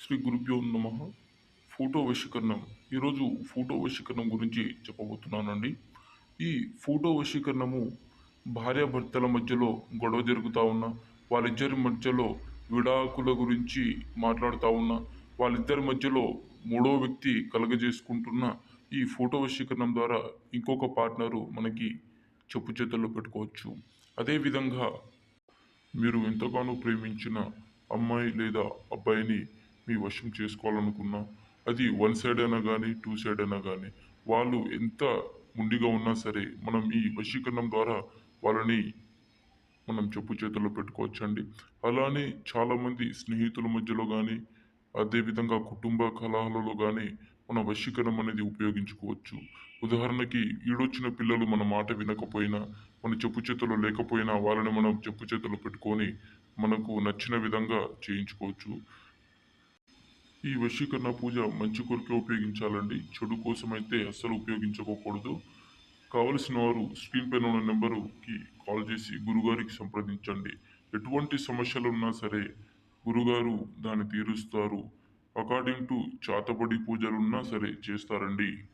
శ్రీ గురుభ్యో నమః. ఫోటో వశీకరణం. ఈరోజు ఫోటో వశీకరణం గురించి చెప్పబోతున్నానండి. ఈ ఫోటో వశీకరణము భార్యాభర్తల మధ్యలో గొడవ జరుగుతా ఉన్నా, వాళ్ళిద్దరి మధ్యలో విడాకుల గురించి మాట్లాడుతా ఉన్నా, వాళ్ళిద్దరి మధ్యలో మూడో వ్యక్తి కలగజేసుకుంటున్న ఈ ఫోటో వశీకరణం ద్వారా ఇంకొక పార్ట్నరు మనకి చెప్పు చేతుల్లో పెట్టుకోవచ్చు. అదేవిధంగా మీరు ఎంతగానో ప్రేమించిన అమ్మాయి లేదా అబ్బాయిని మీ వశం చేసుకోవాలనుకున్నా, అది వన్ సైడ్ అయినా గానీ, టూ సైడ్ అయినా గానీ, వాళ్ళు ఎంత మొండిగా ఉన్నా సరే, మనం ఈ వశీకరణం ద్వారా వాళ్ళని మనం చెప్పు చేతుల్లో పెట్టుకోవచ్చండి. అలానే చాలామంది స్నేహితుల మధ్యలో గానీ, అదేవిధంగా కుటుంబ కలహాలలో గానీ, మన వశీకరణం అనేది ఉపయోగించుకోవచ్చు. ఉదాహరణకి ఈడొచ్చిన పిల్లలు మన మాట వినకపోయినా, మన చెప్పు చేతుల్లో లేకపోయినా, వాళ్ళని మనం చెప్పు చేతుల్లో పెట్టుకొని, మనకు నచ్చిన విధంగా చేయించుకోవచ్చు. ఈ వశీకరణ పూజ మంచి కొరకే ఉపయోగించాలండి. చెడు కోసమైతే అస్సలు ఉపయోగించుకోకూడదు. కావలసిన వారు స్క్రీన్ పైన ఉన్న నెంబరుకి కాల్ చేసి గురుగారికి సంప్రదించండి. ఎటువంటి సమస్యలు ఉన్నా సరే గురుగారు దాన్ని తీరుస్తారు. అకార్డింగ్ టు చాతబడి పూజలున్నా సరే చేస్తారండి.